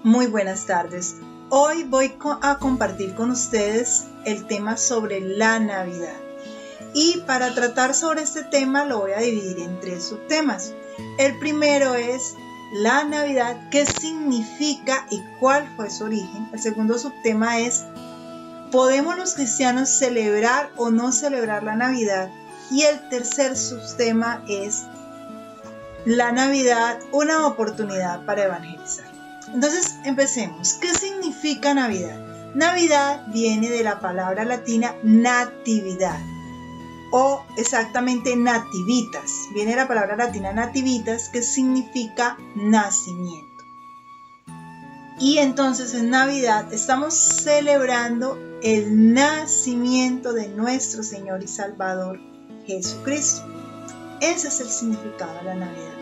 Muy buenas tardes. Hoy voy a compartir con ustedes el tema sobre la Navidad. Y para tratar sobre este tema lo voy a dividir en 3 subtemas. El primero es la Navidad, qué significa y cuál fue su origen. El segundo subtema es, ¿podemos los cristianos celebrar o no celebrar la Navidad? Y el tercer subtema es la Navidad, una oportunidad para evangelizar. Entonces, empecemos. ¿Qué significa Navidad? Navidad viene de la palabra latina natividad, o exactamente nativitas. Viene de la palabra latina nativitas, que significa nacimiento. Y entonces en Navidad estamos celebrando el nacimiento de nuestro Señor y Salvador Jesucristo. Ese es el significado de la Navidad.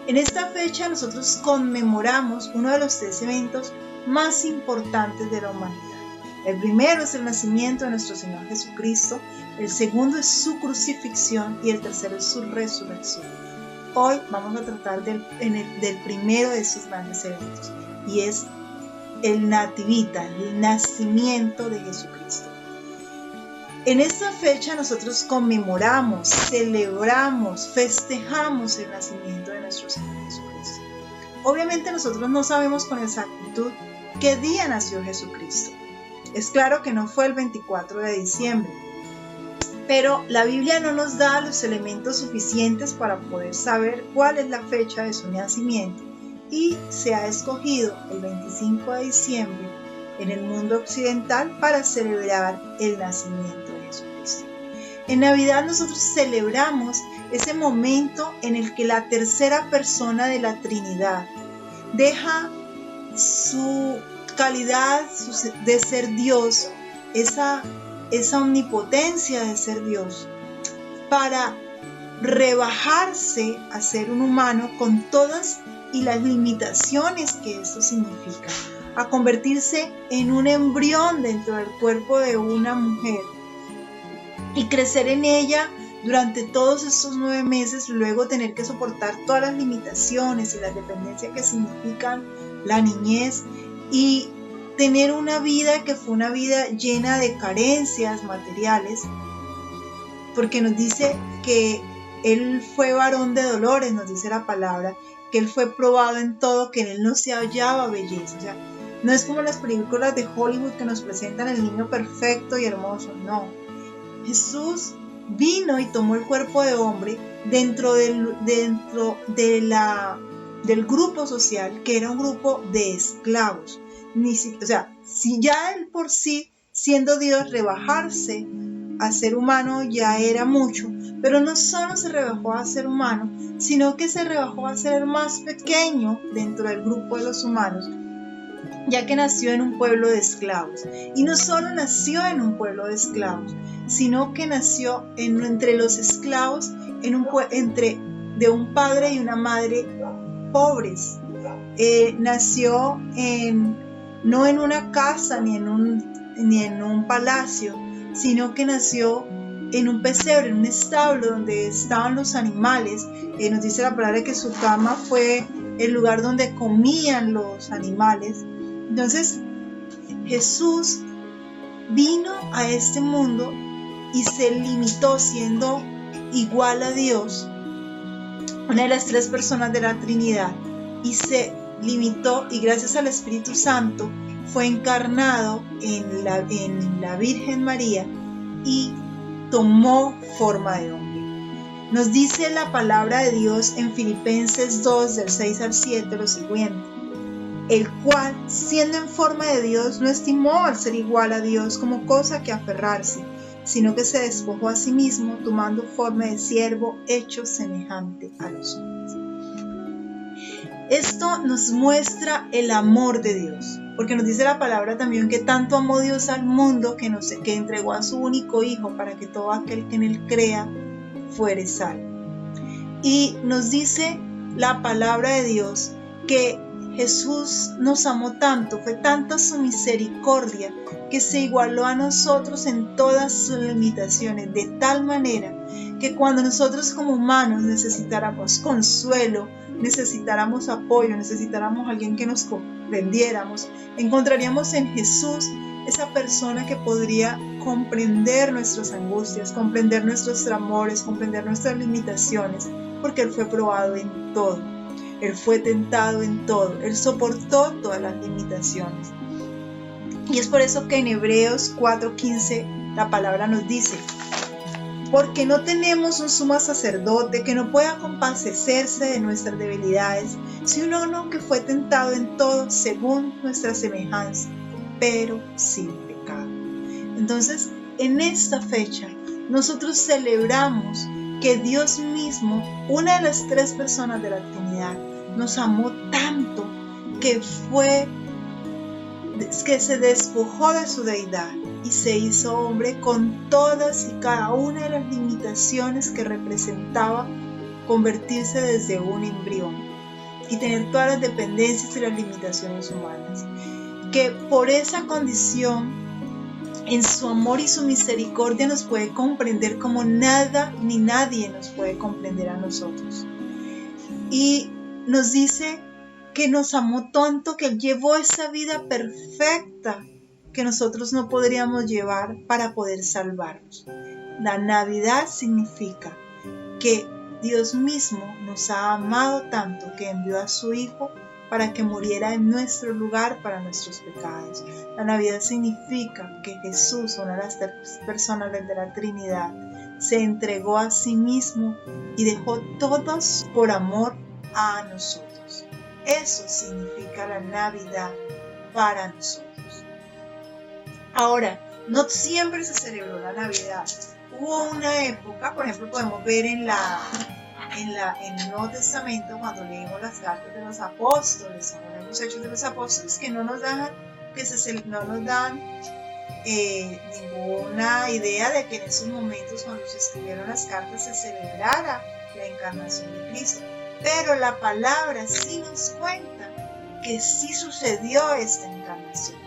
En esta fecha nosotros conmemoramos uno de los 3 eventos más importantes de la humanidad. El primero es el nacimiento de nuestro Señor Jesucristo, el segundo es su crucifixión y el tercero es su resurrección. Hoy vamos a tratar del primero de esos grandes eventos, y es el nativita, el nacimiento de Jesucristo. En esta fecha nosotros conmemoramos, celebramos, festejamos el nacimiento de nuestro Señor Jesucristo. Obviamente nosotros no sabemos con exactitud qué día nació Jesucristo. Es claro que no fue el 24 de diciembre, pero la Biblia no nos da los elementos suficientes para poder saber cuál es la fecha de su nacimiento, y se ha escogido el 25 de diciembre en el mundo occidental para celebrar el nacimiento de Jesucristo. En Navidad nosotros celebramos ese momento en el que la tercera persona de la Trinidad deja su calidad de ser Dios, esa omnipotencia de ser Dios, para rebajarse a ser un humano con todas y las limitaciones que esto significa, a convertirse en un embrión dentro del cuerpo de una mujer y crecer en ella durante todos estos 9 meses, luego tener que soportar todas las limitaciones y las dependencias que significan la niñez, y tener una vida que fue una vida llena de carencias materiales, porque nos dice que Él fue varón de dolores, nos dice la palabra, que Él fue probado en todo, que en Él no se hallaba belleza. O sea, no es como las películas de Hollywood que nos presentan el niño perfecto y hermoso, no. Jesús vino y tomó el cuerpo de hombre dentro del grupo social, que era un grupo de esclavos. O sea, si ya Él por sí, siendo Dios, rebajarse a ser humano ya era mucho, pero no solo se rebajó a ser humano, sino que se rebajó a ser más pequeño dentro del grupo de los humanos, ya que nació en un pueblo de esclavos. Y no solo nació en un pueblo de esclavos, sino que nació entre los esclavos, de un padre y una madre pobres. Nació no en una casa ni en un palacio, sino que nació en un pesebre, en un establo donde estaban los animales. Nos dice la palabra que su cama fue el lugar donde comían los animales. Entonces Jesús vino a este mundo y se limitó, siendo igual a Dios, una de las 3 personas de la Trinidad, y se limitó, y gracias al Espíritu Santo fue encarnado en la Virgen María y tomó forma de hombre. Nos dice la palabra de Dios en Filipenses 2, del 6 al 7, lo siguiente: el cual, siendo en forma de Dios, no estimó al ser igual a Dios como cosa que aferrarse, sino que se despojó a sí mismo, tomando forma de siervo, hecho semejante a los hombres. Esto nos muestra el amor de Dios, porque nos dice la palabra también que tanto amó Dios al mundo que entregó a su único Hijo, para que todo aquel que en Él crea fuere salvo. Y nos dice la palabra de Dios que Jesús nos amó tanto, fue tanta su misericordia, que se igualó a nosotros en todas sus limitaciones, de tal manera que cuando nosotros como humanos necesitáramos consuelo, necesitáramos apoyo, necesitáramos a alguien que nos comprendiéramos, encontraríamos en Jesús esa persona que podría comprender nuestras angustias, comprender nuestros amores, comprender nuestras limitaciones, porque Él fue probado en todo. Él fue tentado en todo, Él soportó todas las limitaciones. Y es por eso que en Hebreos 4:15 la palabra nos dice: porque no tenemos un sumo sacerdote que no pueda compadecerse de nuestras debilidades, sino uno que fue tentado en todo según nuestra semejanza, pero sin pecado. Entonces, en esta fecha, nosotros celebramos que Dios mismo, una de las tres personas de la Trinidad, nos amó tanto que se despojó de su deidad y se hizo hombre con todas y cada una de las limitaciones que representaba convertirse desde un embrión y tener todas las dependencias y las limitaciones humanas. Que por esa condición, en su amor y su misericordia, nos puede comprender como nada ni nadie nos puede comprender a nosotros. Y nos dice que nos amó tanto que llevó esa vida perfecta que nosotros no podríamos llevar para poder salvarnos. La Navidad significa que Dios mismo nos ha amado tanto que envió a su Hijo para que muriera en nuestro lugar para nuestros pecados. La Navidad significa que Jesús, una de las tres personas de la Trinidad, se entregó a sí mismo y dejó todos por amor a nosotros. Eso significa la Navidad para nosotros. Ahora, no siempre se celebró la Navidad. Hubo una época, por ejemplo, podemos ver en el Nuevo Testamento, cuando leemos las cartas de los apóstoles, o los hechos de los apóstoles, que no nos dan ninguna idea de que en esos momentos, cuando se escribieron las cartas, se celebrara la encarnación de Cristo. Pero la palabra sí nos cuenta que sí sucedió esta encarnación.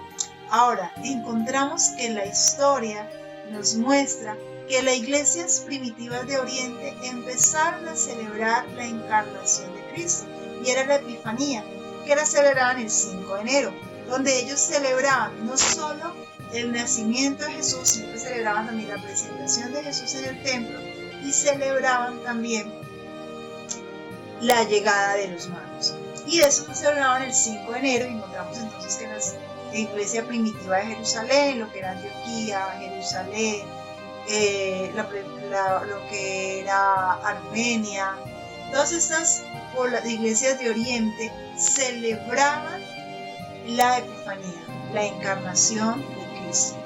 Ahora, encontramos que la historia nos muestra que las iglesias primitivas de Oriente empezaron a celebrar la encarnación de Cristo, y era la Epifanía, que la celebraban el 5 de enero, donde ellos celebraban no solo el nacimiento de Jesús, sino que celebraban también la presentación de Jesús en el templo, y celebraban también la llegada de los magos. Y eso lo celebraban el 5 de enero, y encontramos entonces que la iglesia primitiva de Jerusalén, lo que era Antioquía, Jerusalén, lo que era Armenia, todas estas iglesias de Oriente celebraban la Epifanía, la encarnación de Cristo.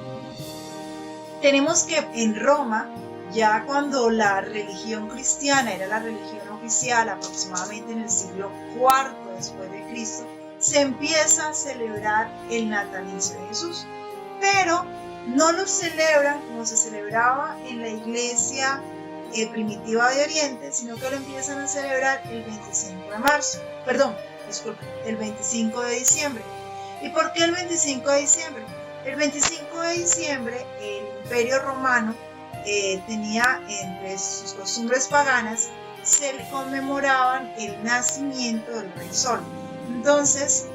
Tenemos que en Roma, ya cuando la religión cristiana era la religión oficial, aproximadamente en el siglo IV después de Cristo, se empieza a celebrar el natalicio de Jesús, pero no lo celebran como se celebraba en la iglesia primitiva de Oriente, sino que lo empiezan a celebrar el 25 de marzo, el 25 de diciembre. ¿Y por qué el 25 de diciembre? El 25 de diciembre el Imperio Romano tenía, entre sus costumbres paganas, se le conmemoraban el nacimiento del Rey Sol. Entonces,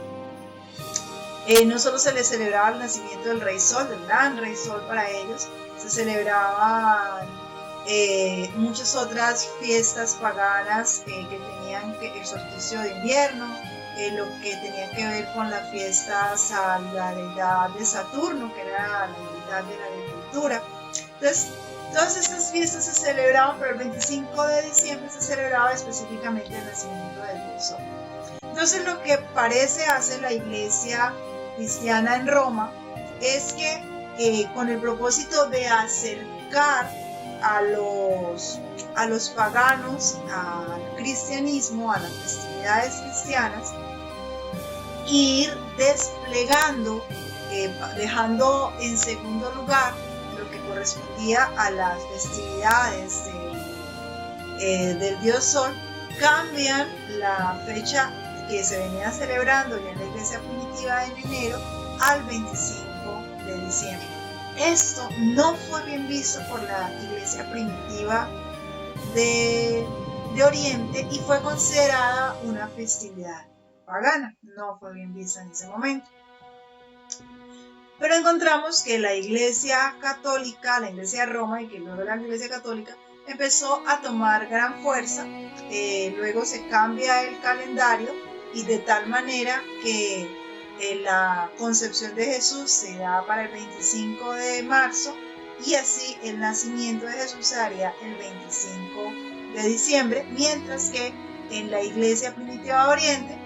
no solo se le celebraba el nacimiento del Rey Sol, del gran Rey Sol para ellos, se celebraban muchas otras fiestas paganas que tenían el solsticio de invierno, lo que tenía que ver con las fiestas a la deidad de Saturno, que era la deidad de la agricultura. Entonces, todas estas fiestas se celebraban, pero el 25 de diciembre se celebraba específicamente el nacimiento del Rey Sol. Entonces, lo que parece hacer la iglesia cristiana en Roma es que con el propósito de acercar a los paganos al cristianismo, a las festividades cristianas, ir desplegando, dejando en segundo lugar lo que correspondía a las festividades del dios Sol, cambian la fecha que se venía celebrando ya en la iglesia primitiva en enero al 25 de diciembre. Esto no fue bien visto por la iglesia primitiva de Oriente y fue considerada una festividad pagana. No fue bien vista en ese momento. Pero encontramos que la iglesia católica, la iglesia de Roma y que luego la iglesia católica empezó a tomar gran fuerza. Luego se cambia el calendario y de tal manera que la concepción de Jesús se da para el 25 de marzo y así el nacimiento de Jesús se daría el 25 de diciembre, mientras que en la iglesia primitiva de Oriente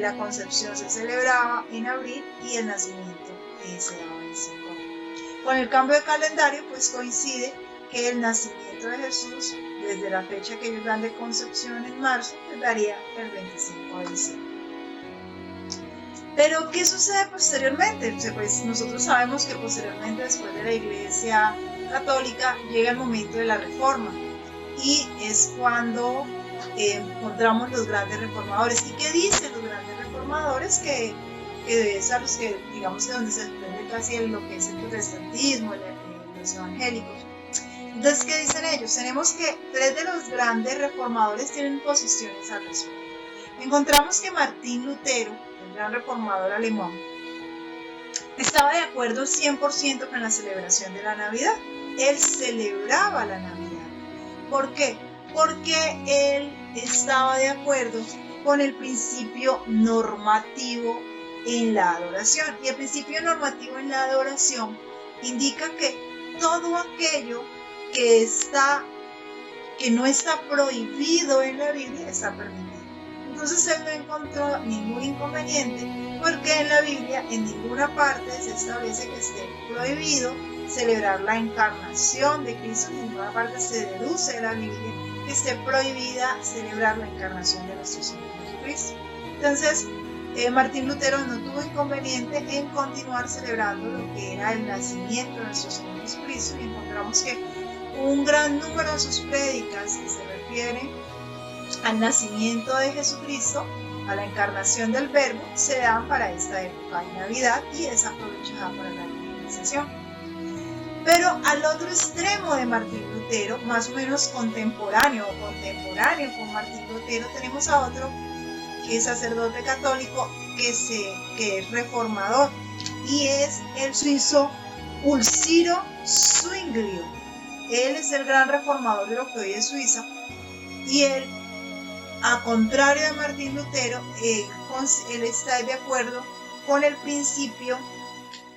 la concepción se celebraba en abril y el nacimiento se daba el 25. Con el cambio de calendario pues coincide que el nacimiento de Jesús desde la fecha que ellos dan de concepción en marzo pues daría el 25 de diciembre. Pero ¿qué sucede posteriormente? Pues nosotros sabemos que posteriormente, después de la iglesia católica, llega el momento de la reforma y es cuando encontramos los grandes reformadores. ¿Y qué dicen los grandes reformadores? Que es a los que, digamos, que donde se desprende casi lo que es el protestantismo, los evangélicos. Entonces, ¿qué dicen ellos? Tenemos que 3 de los grandes reformadores tienen posiciones al respecto. Encontramos que Martín Lutero, el gran reformador alemán, estaba de acuerdo 100% con la celebración de la Navidad. Él celebraba la Navidad. ¿Por qué? Porque él estaba de acuerdo con el principio normativo en la adoración. Y el principio normativo en la adoración indica que todo aquello que no está prohibido en la Biblia está permitido. Entonces él no encontró ningún inconveniente porque en la Biblia en ninguna parte se establece que esté prohibido celebrar la encarnación de Cristo, en ninguna parte se deduce de la Biblia que esté prohibida celebrar la encarnación de nuestro Señor Jesucristo. Entonces Martín Lutero no tuvo inconveniente en continuar celebrando lo que era el nacimiento de nuestro Señor Jesucristo y encontramos que un gran número de sus prédicas que se refieren al nacimiento de Jesucristo, a la encarnación del Verbo, se dan para esta época de Navidad y es aprovechada para la evangelización. Pero al otro extremo de Martín Lutero, más o menos contemporáneo con Martín Lutero, tenemos a otro que es sacerdote católico que es reformador y es el suizo Ursiro Zwinglio. Él es el gran reformador de lo que hoy es Suiza y él, a contrario de Martín Lutero, él está de acuerdo con el principio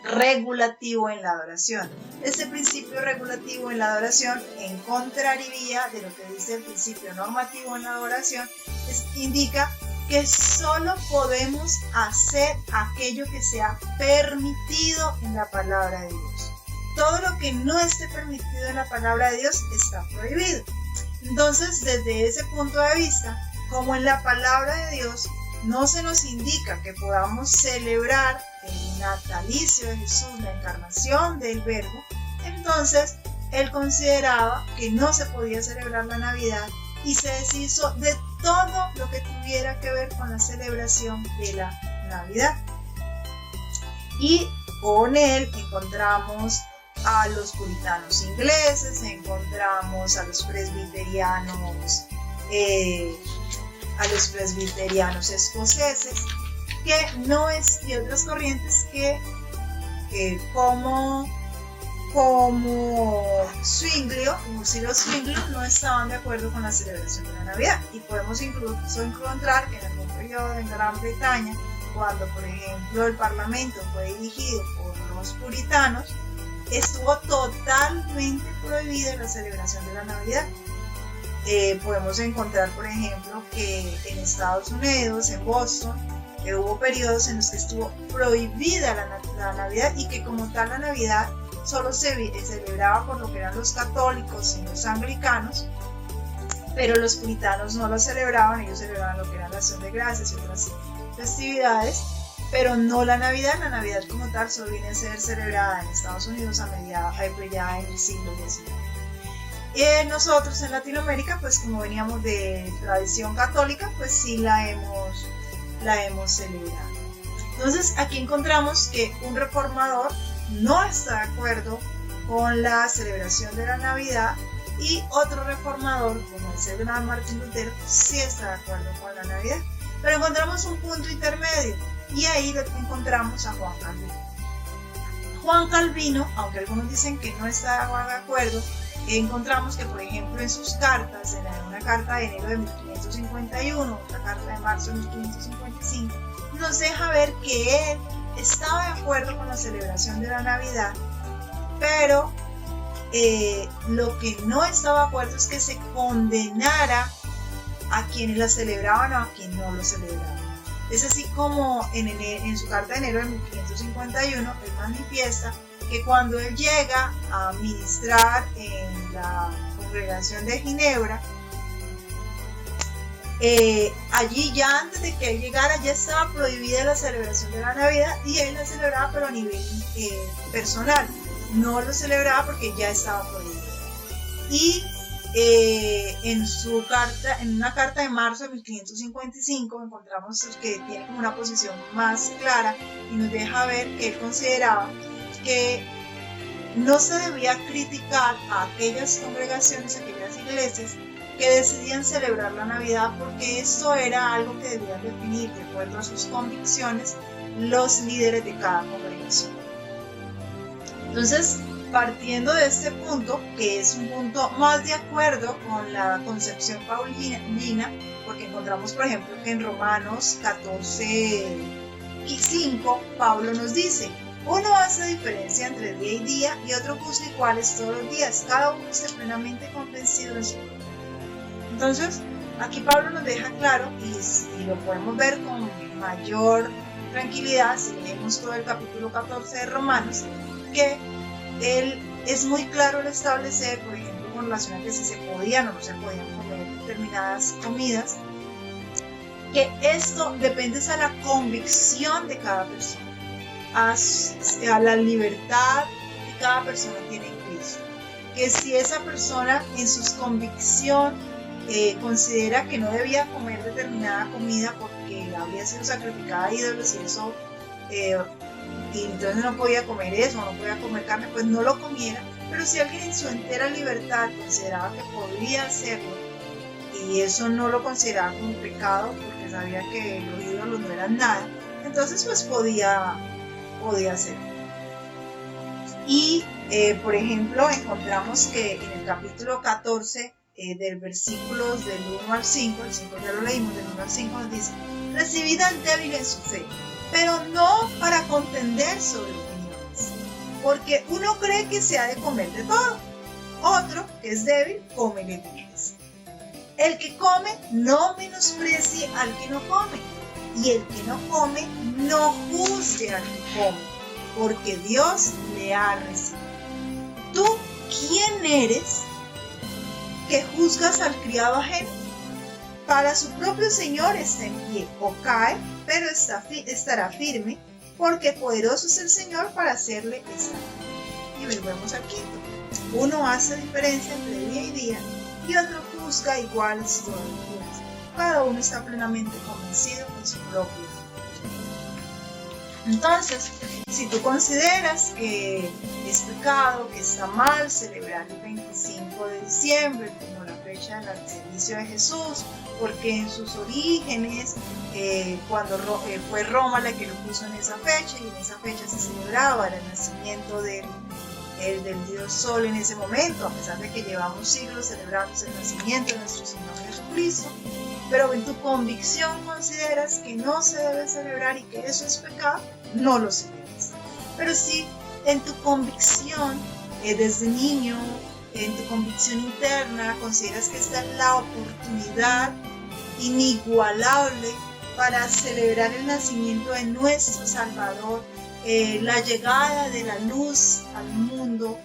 regulativo en la adoración. Este principio regulativo en la adoración, en contrariedad de lo que dice el principio normativo en la adoración, indica que solo podemos hacer aquello que sea permitido en la palabra de Dios. Todo lo que no esté permitido en la palabra de Dios está prohibido. Entonces, desde ese punto de vista, como en la palabra de Dios no se nos indica que podamos celebrar el natalicio de Jesús, la encarnación del Verbo, entonces él consideraba que no se podía celebrar la Navidad y se deshizo de todo lo que tuviera que ver con la celebración de la Navidad. Y con él encontramos a los puritanos ingleses, encontramos a los presbiterianos escoceses, y otras corrientes que como Zwinglio, Ursiro Zwinglio, no estaban de acuerdo con la celebración de la Navidad. Y podemos incluso encontrar que en algún periodo en Gran Bretaña, cuando por ejemplo el Parlamento fue dirigido por los puritanos, estuvo totalmente prohibida la celebración de la Navidad. Podemos encontrar, por ejemplo, que en Estados Unidos, en Boston, hubo periodos en los que estuvo prohibida la Navidad y que como tal la Navidad solo se celebraba por lo que eran los católicos y los anglicanos, pero los puritanos no lo celebraban, ellos celebraban lo que era la Acción de Gracias y otras festividades, pero no la Navidad. La Navidad como tal solo viene a ser celebrada en Estados Unidos ya en el siglo XIX. Nosotros en Latinoamérica, pues como veníamos de tradición católica, pues sí la la hemos celebrado. Entonces aquí encontramos que un reformador no está de acuerdo con la celebración de la Navidad y otro reformador, como es el gran Martín Lutero, sí está de acuerdo con la Navidad. Pero encontramos un punto intermedio y ahí encontramos a Juan Calvino. Juan Calvino, aunque algunos dicen que no está de acuerdo, encontramos que, por ejemplo, en sus cartas, en una carta de enero de 1551, otra carta de marzo de 1555, nos deja ver que él estaba de acuerdo con la celebración de la Navidad, pero lo que no estaba de acuerdo es que se condenara a quienes la celebraban o a quienes no lo celebraban. Es así como en su carta de enero de 1551, él manifiesta que cuando él llega a ministrar en la congregación de Ginebra, allí ya antes de que él llegara ya estaba prohibida la celebración de la Navidad y él la celebraba pero a nivel personal, no lo celebraba porque ya estaba prohibido. Y en una carta de marzo de 1555 encontramos que tiene como una posición más clara y nos deja ver que él consideraba que no se debía criticar a aquellas congregaciones, a aquellas iglesias que decidían celebrar la Navidad, porque esto era algo que debían definir de acuerdo a sus convicciones los líderes de cada congregación. Entonces, partiendo de este punto, que es un punto más de acuerdo con la concepción paulina, porque encontramos, por ejemplo, que en Romanos 14:5, Pablo nos dice: uno hace diferencia entre día y día y otro juzga iguales todos los días, cada uno esté plenamente convencido en su propio. Entonces, aquí Pablo nos deja claro, y lo podemos ver con mayor tranquilidad si leemos todo el capítulo 14 de Romanos, que él es muy claro al establecer, por ejemplo, con relación a que si se podían o no se podían comer determinadas comidas, que esto depende de la convicción de cada persona, a la libertad que cada persona tiene en Cristo. Que si esa persona en sus convicciones considera que no debía comer determinada comida porque había sido sacrificada a ídolos y eso, y entonces no podía comer eso, no podía comer carne, pues no lo comiera. Pero si alguien en su entera libertad consideraba que podía hacerlo y eso no lo consideraba como pecado porque sabía que los ídolos no eran nada, entonces pues podía hacerlo. Y por ejemplo encontramos que en el capítulo 14 del versículos del 1 al 5, el 5 ya lo leímos, del 1 al 5 nos dice: recibid al débil en su fe, pero no para contender sobre opiniones, porque uno cree que se ha de comer de todo, otro, que es débil, come legumbres. El que come no menosprecie al que no come, y el que no come no juzgue al que come, porque Dios le ha recibido. ¿Tú quién eres que juzgas al criado ajeno? Para su propio Señor está en pie, o cae, pero estará firme, porque poderoso es el Señor para hacerle estar. Y volvemos al quinto. Uno hace diferencia entre día y día, y otro juzga iguales todos los días. Cada uno está plenamente convencido en su propio. Entonces, si tú consideras que es pecado, que está mal celebrar el 25 de diciembre como la fecha del natalicio de Jesús, porque en sus orígenes, cuando fue Roma la que lo puso en esa fecha, y en esa fecha se celebraba el nacimiento del Dios Sol en ese momento, a pesar de que llevamos siglos celebrando el nacimiento de nuestro Señor Jesucristo, pero en tu convicción consideras que no se debe celebrar y que eso es pecado, no lo celebres. Pero si en tu convicción, desde niño, en tu convicción interna, consideras que esta es la oportunidad inigualable para celebrar el nacimiento de nuestro Salvador, la llegada de la luz al mundo,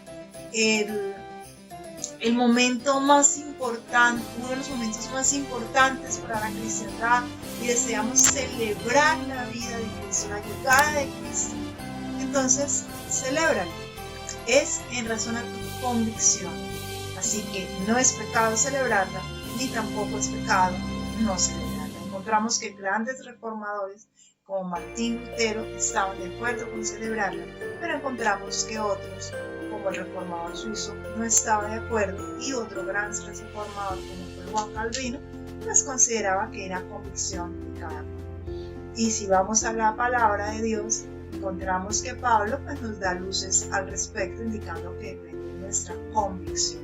el momento más importante, uno de los momentos más importantes para la cristiandad, y deseamos celebrar la vida de Cristo, la llegada de Cristo, entonces celébralo. Es en razón a tu convicción. Así que no es pecado celebrarla, ni tampoco es pecado no celebrarla. encontramos que grandes reformadores como Martín Lutero estaban de acuerdo con celebrarla, pero encontramos que otros, como el reformador suizo, no estaba de acuerdo, y otro gran reformador como fue Juan Calvino, pues consideraba que era convicción de cada uno. Y si vamos a la palabra de Dios, encontramos que Pablo pues, nos da luces al respecto, indicando que depende de nuestra convicción.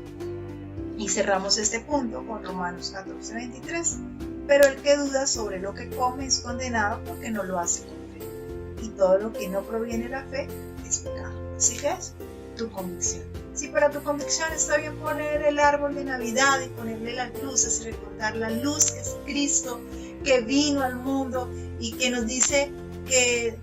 Y cerramos este punto con Romanos 14:23. Pero el que duda sobre lo que come es condenado porque no lo hace con fe. Y todo lo que no proviene de la fe es pecado. Así que es tu convicción. Si para tu convicción está bien poner el árbol de Navidad y ponerle las luces y recordar la luz que es Cristo, que vino al mundo y que nos dice que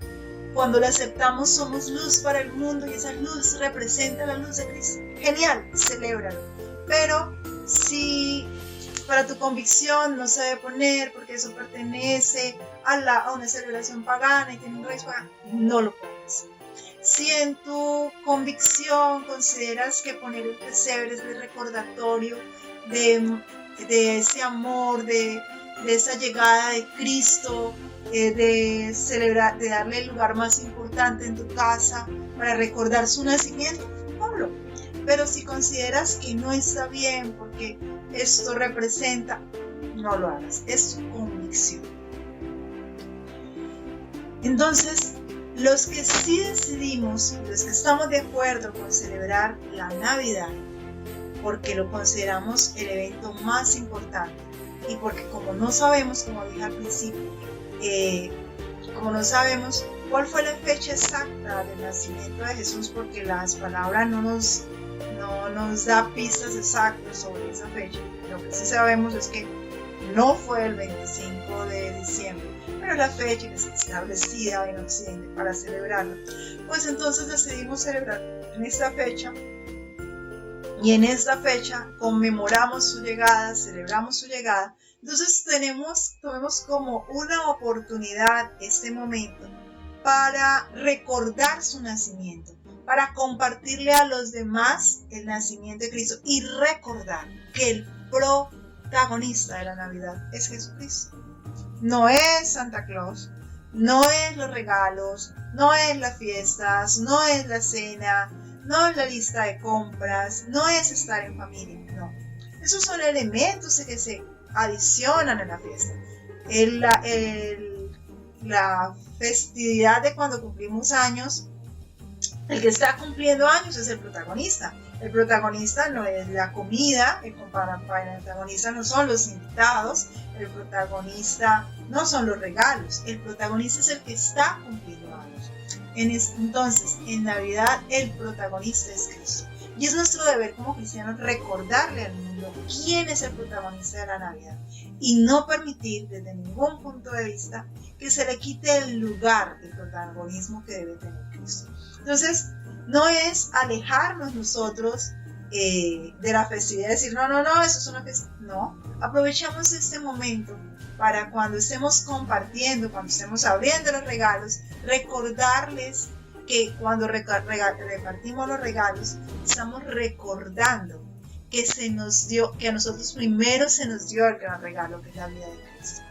cuando la aceptamos somos luz para el mundo y esa luz representa la luz de Cristo. Genial, celébralo. Pero si para tu convicción no se debe poner porque eso pertenece a una celebración pagana y tiene un raíz pagana, no lo pongas. Si en tu convicción consideras que poner el pesebre es el recordatorio de ese amor, de esa llegada de Cristo, de celebrar, de darle el lugar más importante en tu casa para recordar su nacimiento, ponlo. Pero si consideras que no está bien porque esto representa, no lo hagas, es tu convicción. Entonces, los que sí decidimos, los que estamos de acuerdo con celebrar la Navidad, porque lo consideramos el evento más importante y porque como no sabemos, como dije al principio, como no sabemos cuál fue la fecha exacta del nacimiento de Jesús, porque las palabras no nos da pistas exactas sobre esa fecha. Lo que sí sabemos es que no fue el 25 de diciembre, pero la fecha que está establecida en Occidente para celebrarla. Pues entonces decidimos celebrar en esta fecha, y en esta fecha conmemoramos su llegada, celebramos su llegada. Entonces tomemos como una oportunidad este momento para recordar su nacimiento, para compartirle a los demás el nacimiento de Cristo y recordar que el protagonista de la Navidad es Jesucristo. No es Santa Claus, no es los regalos, no es las fiestas, no es la cena, no es la lista de compras, no es estar en familia, no. Esos son elementos que se adicionan a la fiesta. La festividad de cuando cumplimos años, el que está cumpliendo años es el protagonista. El protagonista no es la comida, el protagonista no son los invitados, el protagonista no son los regalos, el protagonista es el que está cumpliendo años. Entonces, en Navidad el protagonista es Cristo. Y es nuestro deber como cristianos recordarle al mundo quién es el protagonista de la Navidad y no permitir desde ningún punto de vista que se le quite el lugar del protagonismo que debe tener Cristo. Entonces, no es alejarnos nosotros de la festividad y decir, no, eso es una festividad. No, aprovechamos este momento para cuando estemos compartiendo, cuando estemos abriendo los regalos, recordarles que cuando repartimos los regalos, estamos recordando que se nos dio, que a nosotros primero se nos dio el gran regalo, que es la vida de Cristo.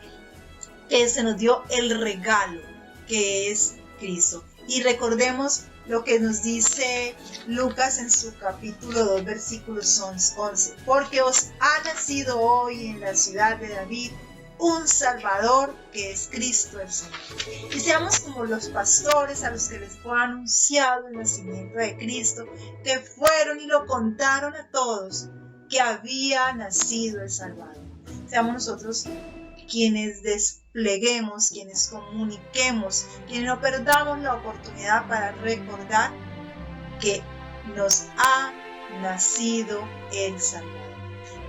Que se nos dio el regalo, que es Cristo. Y recordemos lo que nos dice Lucas en su capítulo 2, versículos 11. Porque os ha nacido hoy en la ciudad de David un Salvador, que es Cristo el Señor. Y seamos como los pastores a los que les fue anunciado el nacimiento de Cristo, que fueron y lo contaron a todos que había nacido el Salvador. Seamos nosotros quienes despleguemos, quienes comuniquemos, quienes no perdamos la oportunidad para recordar que nos ha nacido el Salvador.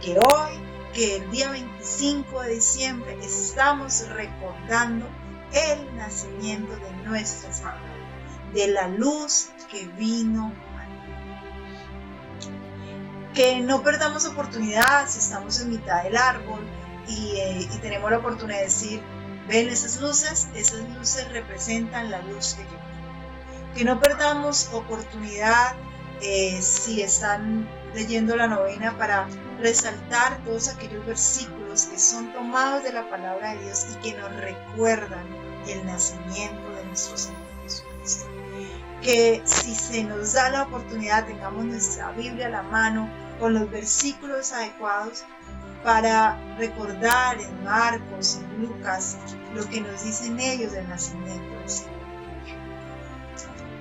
Que hoy, que el día 25 de diciembre estamos recordando el nacimiento de nuestro Salvador, de la luz que vino al mundo. Que no perdamos oportunidad si estamos en mitad del árbol y tenemos la oportunidad de decir, ven esas luces representan la luz que yo tengo. Que no perdamos oportunidad si están leyendo la novena para resaltar todos aquellos versículos que son tomados de la palabra de Dios y que nos recuerdan el nacimiento de nuestro Señor Jesucristo. Que si se nos da la oportunidad tengamos nuestra Biblia a la mano con los versículos adecuados para recordar en Marcos, en Lucas, lo que nos dicen ellos del nacimiento del Señor.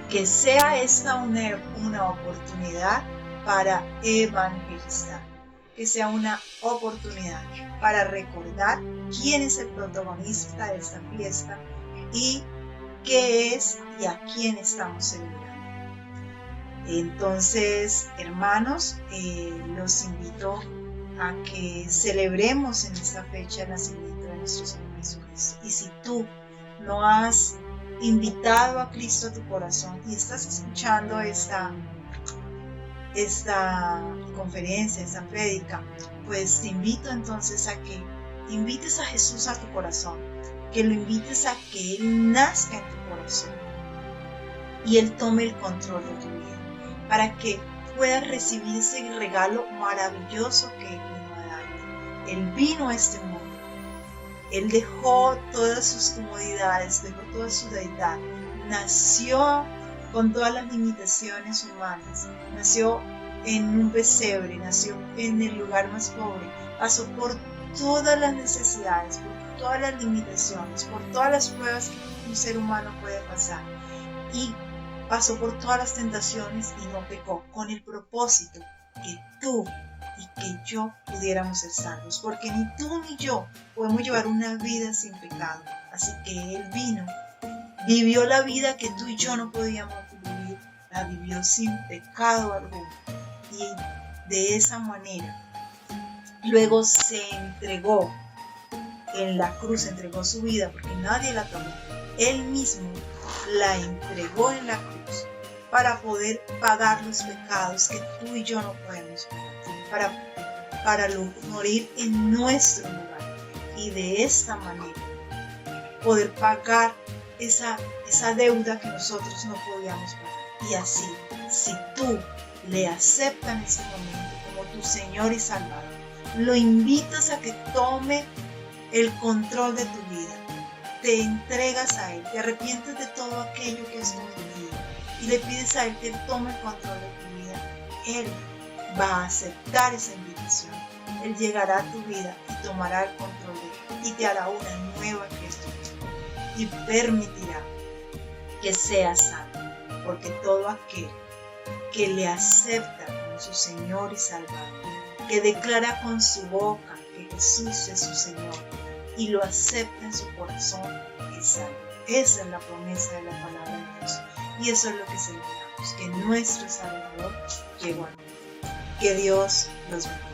Que sea esta una oportunidad para evangelizar, que sea una oportunidad para recordar quién es el protagonista de esta fiesta y qué es y a quién estamos celebrando. Entonces, hermanos, los invito a que celebremos en esta fecha el nacimiento de nuestro Señor Jesucristo. Y si tú no has invitado a Cristo a tu corazón y estás escuchando esta conferencia, esta prédica, pues te invito entonces a que invites a Jesús a tu corazón, que lo invites a que Él nazca en tu corazón y Él tome el control de tu vida, para que puedas recibir ese regalo maravilloso que Él vino a darte. Él vino a este mundo, Él dejó todas sus comodidades, dejó toda su deidad, nació con todas las limitaciones humanas, nació en un pesebre, nació en el lugar más pobre, pasó por todas las necesidades, por todas las limitaciones, por todas las pruebas que un ser humano puede pasar, y pasó por todas las tentaciones y no pecó, con el propósito que tú y que yo pudiéramos ser salvos, porque ni tú ni yo podemos llevar una vida sin pecado. Así que Él vino, vivió la vida que tú y yo no podíamos vivir, la vivió sin pecado alguno, y de esa manera luego se entregó en la cruz, entregó su vida, porque nadie la tomó, Él mismo la entregó en la cruz para poder pagar los pecados que tú y yo no podemos pagar, para morir en nuestro lugar y de esta manera poder pagar esa deuda que nosotros no podíamos pagar. Y así, si tú le aceptas en este momento como tu Señor y Salvador, lo invitas a que tome el control de tu vida, te entregas a Él, te arrepientes de todo aquello que has cometido y le pides a Él que tome el control de tu vida, Él va a aceptar esa invitación. Él llegará a tu vida y tomará el control de ella y te hará una nueva criatura y permitirá que seas salvo, porque todo aquel que le acepta como su Señor y Salvador, que declara con su boca que Jesús es su Señor y lo acepta en su corazón, es salvo. Esa es la promesa de la palabra de Dios y eso es lo que celebramos, que nuestro Salvador llegó a nosotros. Que Dios los bendiga.